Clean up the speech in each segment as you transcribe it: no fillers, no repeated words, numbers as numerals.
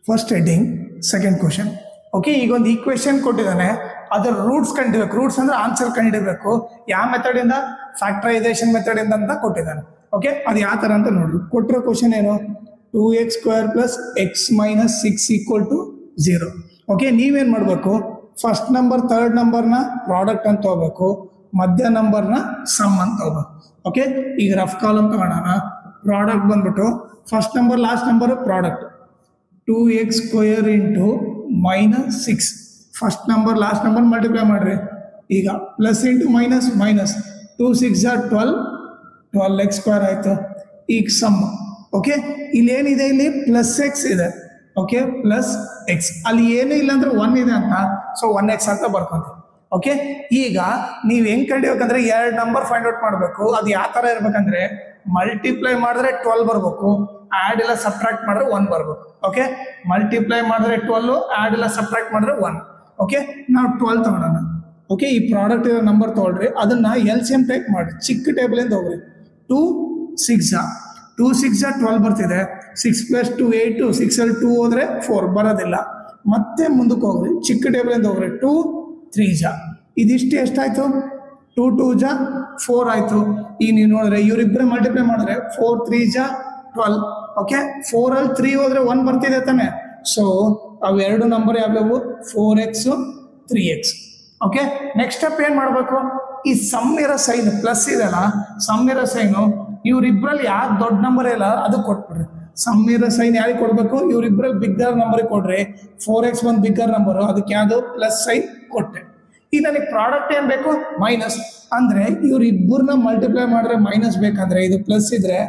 First heading second question. Okay, ಈಗ ಒಂದು equation ಕೊಟ್ಟಿದ್ದಾನೆ, ಅದರ ರೂಟ್ಸ್ ಕಂಡಿಬೇಕು. ರೂಟ್ಸ್ ಅಂದ್ರೆ ಆನ್ಸರ್ ಕಂಡಿಡಬೇಕು. ಯಾವ ಮೆಥಡಿಂದ? ಫ್ಯಾಕ್ಟರೈಸೇಷನ್ ಮೆಥಡಿಂದ ಅಂತ ಕೊಟ್ಟಿದ್ದಾನೆ. ಓಕೆ, ಅದು ಯಾವ ಥರ ಅಂತ ನೋಡ್ರಿ. ಕೊಟ್ಟಿರೋ ಕ್ವಶನ್ ಏನು? 2x² + x - 6 = 0. ಓಕೆ, ನೀವೇನು ಮಾಡಬೇಕು? ಫಸ್ಟ್ ನಂಬರ್ ಥರ್ಡ್ ನಂಬರ್ನ ಪ್ರಾಡಕ್ಟ್ ಅಂತ ತಗೋಬೇಕು, ಮಧ್ಯ ನಂಬರ್ನ ಸಮ್ ಅಂತ ತಗೋಬೇಕು. ಓಕೆ, ಈಗ ರಫ್ ಕಾಲಮ್ ತಗೋಣ. ಪ್ರಾಡಕ್ಟ್ ಬಂದ್ಬಿಟ್ಟು first number last number product 2x² × -6. First number last number multiply ಮಾಡ್ರಿ. ಈಗ plus into minus minus 2 × 6 = 12, 12x² ಆಯಿತು. ಈಗ ಸಮ್. ಓಕೆ, ಇಲ್ಲಿ ಏನಿದೆ? ಇಲ್ಲಿ ಪ್ಲಸ್ ಎಕ್ಸ್ ಇದೆ. Okay, plus X. ಅಲ್ಲಿ ಏನೂ ಇಲ್ಲ ಅಂದ್ರೆ 1 ಇದೆ ಅಂತ, ಸೊ 1x ಅಂತ ಬರ್ಕೊಂತೀವಿ. ಓಕೆ, ಈಗ ನೀವು ಹೆಂಗೆ ಕಂಡಿಬೇಕಂದ್ರೆ 2 ನಂಬರ್ ಫೈಂಡ್ ಔಟ್ ಮಾಡಬೇಕು. ಅದು ಯಾವ ಥರ ಇರ್ಬೇಕಂದ್ರೆ ಮಲ್ಟಿಪ್ಲೈ ಮಾಡಿದ್ರೆ 12 ಬರಬೇಕು, ಆ್ಯಡ್ ಇಲ್ಲ ಸಬ್ಟ್ರಾಕ್ಟ್ ಮಾಡಿದ್ರೆ 1 ಬರಬೇಕು. ಓಕೆ, ಮಲ್ಟಿಪ್ಲೈ ಮಾಡಿದ್ರೆ 12, ಆ್ಯಡ್ ಇಲ್ಲ ಸಬ್ಟ್ರಾಕ್ಟ್ ಮಾಡಿದ್ರೆ 1. ಓಕೆ, ನಾವು 12 ತಗೊಳ್ಳೋಣ. ಓಕೆ, ಈ ಪ್ರಾಡಕ್ಟ್ ಇರೋ ನಂಬರ್ ತೊಗೊಳ್ರಿ, ಅದನ್ನ LCM ಟೈಪ್ ಮಾಡಿ, ಚಿಕ್ಕ ಟೇಬಲಿಂದ ಹೋಗ್ರಿ. 2 6 2 6 12 ಬರ್ತಿದೆ. 6 + 2 8, 6 ಅಲ್ಲಿ 2 ಹೋದ್ರೆ 4 ಬರೋದಿಲ್ಲ. ಮತ್ತೆ ಮುಂದಕ್ಕೆ ಹೋಗ್ರಿ, ಚಿಕ್ಕ ಟೇಬಲಿಂದ ಹೋಗ್ರಿ. 2 3 ಇದಿಷ್ಟು ಎಷ್ಟಾಯ್ತು? 2 2 4 ಆಯ್ತು. ಈಗ ನೀವು ನೋಡಿದ್ರೆ ಇವರಿಬ್ಬರೇ ಮಲ್ಟಿಪ್ಲೈ ಮಾಡಿದ್ರೆ 4 3 12. ಓಕೆ, 4 ಅಲ್ಲಿ 3 ಹೋದ್ರೆ 1 ಬರ್ತಿದೆ ತಾನೆ. ಸೊ ಅವೆರಡು ನಂಬರ್ ಯಾವ್ಯಾವು? 4x 3x. Okay, next step ಏನು ಮಾಡಬೇಕು? ಈ ಸಮ್ ಇರೋ ಸೈನ್ ಪ್ಲಸ್ ಇದೆಲ್ಲ, ಸಮ್ ಇರೋ ಸೈನು ಇವರಿಬ್ಬರಲ್ಲಿ ಯಾವ್ದು ದೊಡ್ಡ ನಂಬರ್ ಇಲ್ಲ ಅದು ಕೊಟ್ಬಿಡ್ರಿ. ಸಮ್ ಇರೋ ಸೈನ್ ಯಾರಿಗೆ ಕೊಡಬೇಕು? ಇವರಿಬ್ಬರಲ್ಲಿ ಬಿಗ್ಗರ್ ನಂಬರ್ ಕೊಡ್ರಿ. 4x ಒಂದು ಬಿಗ್ಗರ್ ನಂಬರು, ಅದಕ್ಕೆ ಯಾವುದು ಪ್ಲಸ್ ಸೈನ್ ಕೊಟ್ಟೆ. ಈಗ ನನಗೆ ಪ್ರಾಡಕ್ಟ್ ಏನು ಬೇಕು? ಮೈನಸ್. ಅಂದರೆ ಇವರಿಬ್ಬರನ್ನ ಮಲ್ಟಿಪ್ಲೈ ಮಾಡಿದ್ರೆ ಮೈನಸ್ ಬೇಕಂದ್ರೆ ಇದು ಪ್ಲಸ್ ಇದ್ರೆ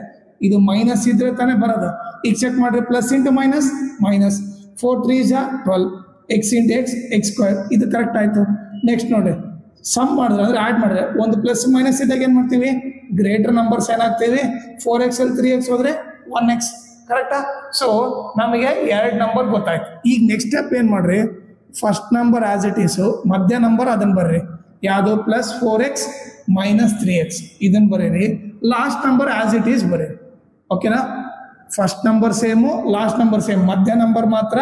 ಇದು ಮೈನಸ್ ಇದ್ರೆ ತಾನೇ ಬರೋದು. ಈಗ ಚೆಕ್ ಮಾಡ್ರಿ, plus into minus minus. 4 3 12, x × x x². ಇದು ಕರೆಕ್ಟ್ ಆಯಿತು. ನೆಕ್ಸ್ಟ್ ನೋಡ್ರಿ, ಸಮ್ ಮಾಡಿದ್ರೆ ಅಂದ್ರೆ ಆ್ಯಡ್ ಮಾಡಿದ್ರೆ ಒಂದು ಪ್ಲಸ್ ಮೈನಸ್ ಇದ್ದಾಗ ಏನು ಮಾಡ್ತೀವಿ? Greater numbers ಏನಾಗ್ತೀವಿ? 4x ಅಲ್ಲಿ 3x ಹೋದ್ರೆ 1x. ಕರೆಕ್ಟಾ? ಸೊ ನಮಗೆ 2 ನಂಬರ್ ಗೊತ್ತಾಯ್ತು. ಈಗ ನೆಕ್ಸ್ಟ್ ಸ್ಟೆಪ್ ಏನು ಮಾಡ್ರಿ? ಫಸ್ಟ್ ನಂಬರ್ ಆಸ್ ಇಟ್ ಈಸು, ಮಧ್ಯ ನಂಬರ್ ಅದನ್ನು ಬರ್ರಿ. ಯಾವುದು? ಪ್ಲಸ್ 4x - 3x ಇದನ್ನು ಬರೀರಿ. Last number as it is ಬರೀರಿ. ಓಕೆನಾ? First number same, last number same, ಮಧ್ಯ ನಂಬರ್ ಮಾತ್ರ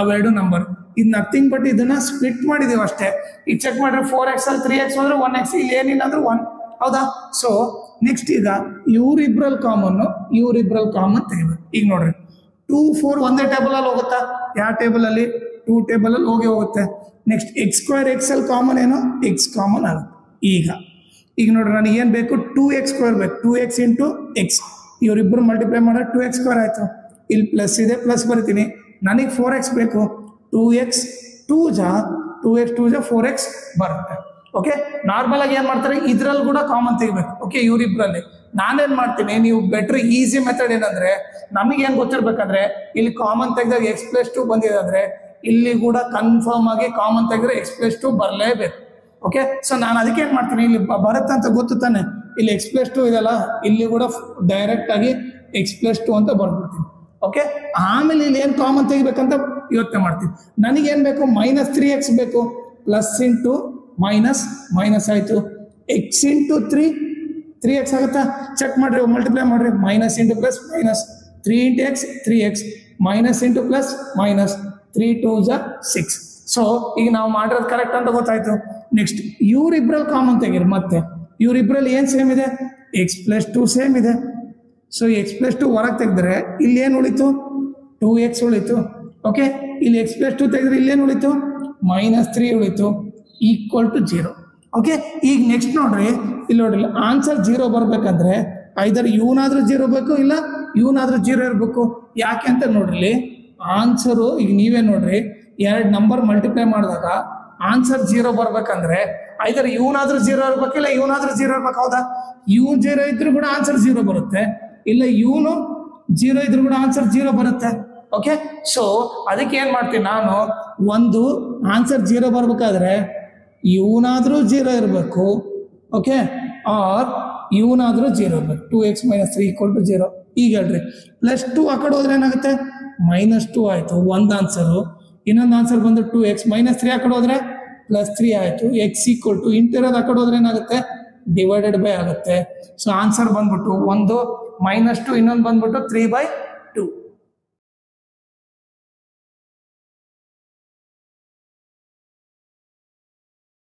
ಅವೆರಡು ನಂಬರ್. ಇದು ನಥಿಂಗ್ ಬಟ್ ಇದನ್ನ ಸ್ಪ್ಲಿಟ್ ಮಾಡಿದೀವಿ ಅಷ್ಟೇ. ಈಗ ಚೆಕ್ ಮಾಡ್ರಿ, 4x ಅಲ್ಲಿ 3x ಹೋದ್ರೆ 1x, ಇಲ್ಲಿ ಏನಿಲ್ಲ ಅಂದ್ರೆ 1. ಹೌದಾ? ಸೊ ನೆಕ್ಸ್ಟ್ ಈಗ ಇವರಿಬ್ರಲ್ಲಿ ಕಾಮನ್ ತೆಗಿಬೇಕು. ಈಗ ನೋಡ್ರಿ, 2 4 ಒಂದೇ ಟೇಬಲ್ ಅಲ್ಲಿ ಹೋಗುತ್ತಾ? ಯಾವ ಟೇಬಲ್ ಅಲ್ಲಿ? 2 ಟೇಬಲ್ ಅಲ್ಲಿ ಹೋಗುತ್ತೆ. ನೆಕ್ಸ್ಟ್ x² x ಅಲ್ಲಿ ಕಾಮನ್ ಏನು? x ಕಾಮನ್ ಆಗುತ್ತೆ. ಈಗ ನೋಡ್ರಿ, ನನಗೆ ಏನು ಬೇಕು? 2x² ಬೇಕು. 2x × x. ಇವರಿಬ್ಬರು ಮಲ್ಟಿಪ್ಲೈ ಮಾಡಿದ್ರೆ 2x² ಆಯಿತು. ಇಲ್ಲಿ ಪ್ಲಸ್ ಇದೆ, ಪ್ಲಸ್ ಬರ್ತೀನಿ. ನನಗೆ 4x ಬೇಕು. 2x 2 4x ಬರುತ್ತೆ. ಓಕೆ, ನಾರ್ಮಲ್ ಆಗಿ ಏನು ಮಾಡ್ತಾರೆ? ಇದ್ರಲ್ಲಿ ಕೂಡ ಕಾಮನ್ ತೆಗಿಬೇಕು. ಓಕೆ, ಇವರಿಬ್ಬರಲ್ಲಿ ನಾನೇನು ಮಾಡ್ತೀನಿ, ನೀವು ಬೆಟ್ರ್ ಈಸಿ ಮೆಥಡ್ ಏನಂದ್ರೆ, ನಮಗೇನು ಗೊತ್ತಿರ್ಬೇಕಂದ್ರೆ ಇಲ್ಲಿ ಕಾಮನ್ ತೆಗೆದಾಗ x + 2 ಬಂದಿದೆ ಅಂದರೆ ಇಲ್ಲಿ ಕೂಡ ಕನ್ಫರ್ಮ್ ಆಗಿ ಕಾಮನ್ ತೆಗೆದ್ರೆ x + 2 ಬರಲೇಬೇಕು. ಓಕೆ, ಸೊ ನಾನು ಅದಕ್ಕೆ ಏನು ಮಾಡ್ತೀನಿ, ಇಲ್ಲಿ ಬರುತ್ತೆ ಅಂತ ಗೊತ್ತು ತಾನೆ, ಇಲ್ಲಿ x + 2 ಇದೆಲ್ಲ, ಇಲ್ಲಿ ಕೂಡ ಡೈರೆಕ್ಟ್ ಆಗಿ x + 2 ಅಂತ ಬರ್ಬಿಡ್ತೀನಿ. ಓಕೆ, ಆಮೇಲೆ ಇಲ್ಲಿ ಏನು ಕಾಮನ್ ತೆಗಿಬೇಕಂತ ಯೋಚನೆ ಮಾಡ್ತೀನಿ. ನನಗೇನು ಬೇಕು? -3x ಬೇಕು. ಪ್ಲಸ್ ಇಂಟು ಮೈನಸ್ ಮೈನಸ್ ಆಯಿತು. x × 3x ಆಗುತ್ತಾ? ಚೆಕ್ ಮಾಡಿರಿ, ಮಲ್ಟಿಪ್ಲೈ ಮಾಡಿರಿ. Minus into plus minus, 3 × x 3x, minus into plus minus, 3 2 6. So ಈಗ ನಾವು ಮಾಡಿರೋದು ಕರೆಕ್ಟ್ ಅಂತ ಗೊತ್ತಾಯ್ತು. ನೆಕ್ಸ್ಟ್ ಇವರಿಬ್ರಲ್ಲಿ ಕಾಮನ್ ತೆಗೀರಿ. ಮತ್ತೆ ಇವರಿಬ್ರಲ್ಲಿ ಏನು ಸೇಮ್ ಇದೆ? x + 2 ಸೇಮ್ ಇದೆ. ಸೊ x + 2 ಹೊರಗೆ ತೆಗೆದ್ರೆ ಇಲ್ಲಿ ಏನು ಉಳಿತು? 2x ಉಳಿತು. ಓಕೆ, ಇಲ್ಲಿ x + 2 ತೆಗೆದ್ರೆ ಇಲ್ಲೇನು ಉಳಿತು? -3 ಉಳಿತು, = 0. ಓಕೆ, ಈಗ ನೆಕ್ಸ್ಟ್ ನೋಡ್ರಿ, ಇಲ್ಲಿ ನೋಡ್ರಿ, ಆನ್ಸರ್ 0 ಬರ್ಬೇಕಂದ್ರೆ ಐದರ್ ಇವನಾದ್ರೂ 0 ಬೇಕು, ಇಲ್ಲ ಇವನಾದ್ರೂ 0 ಇರಬೇಕು. ಯಾಕೆ ಅಂತ ನೋಡ್ರಿ, ಆನ್ಸರು ಈಗ ನೀವೇ ನೋಡ್ರಿ, 2 ನಂಬರ್ ಮಲ್ಟಿಪ್ಲೈ ಮಾಡಿದಾಗ ಆನ್ಸರ್ 0 ಬರ್ಬೇಕಂದ್ರೆ ಐದರ್ ಇವನಾದ್ರೂ 0 ಇರ್ಬೇಕು, ಇಲ್ಲ ಇವನಾದ್ರೂ 0 ಇರ್ಬೇಕು. ಹೌದಾ? ಇವ್ನು 0 ಇದ್ರೂ ಕೂಡ ಆನ್ಸರ್ 0 ಬರುತ್ತೆ, ಇಲ್ಲ ಇವನು 0 ಇದ್ರೂ ಕೂಡ ಆನ್ಸರ್ 0 ಬರುತ್ತೆ. ಓಕೆ, ಸೊ ಅದಕ್ಕೆ ಏನು ಮಾಡ್ತೀನಿ ನಾನು, ಒಂದು ಆನ್ಸರ್ 0 ಬರ್ಬೇಕಾದ್ರೆ ಇವನಾದ್ರೂ 0 ಇರಬೇಕು. ಓಕೆ, ಆರ್ ಇವನಾದ್ರೂ 0 ಇರಬೇಕು. 2x - 3 = 0. ಈಗ ಹೇಳ್ರಿ, +2 ಆ ಕಡೆ ಹೋದ್ರೆ ಏನಾಗುತ್ತೆ? -2 ಆಯಿತು, ಒಂದು ಆನ್ಸರು. ಇನ್ನೊಂದು ಆನ್ಸರ್ ಬಂದು 2x -3 ಆ ಕಡೆ ಹೋದ್ರೆ +3 ಆಯಿತು. x = ಇಂಟಿರೋದು ಆ ಕಡೆ ಹೋದ್ರೆ ಏನಾಗುತ್ತೆ? ಡಿವೈಡೆಡ್ ಬೈ ಆಗುತ್ತೆ. ಸೊ ಆನ್ಸರ್ ಬಂದ್ಬಿಟ್ಟು ಒಂದು -2, ಇನ್ನೊಂದು ಬಂದ್ಬಿಟ್ಟು 3/2.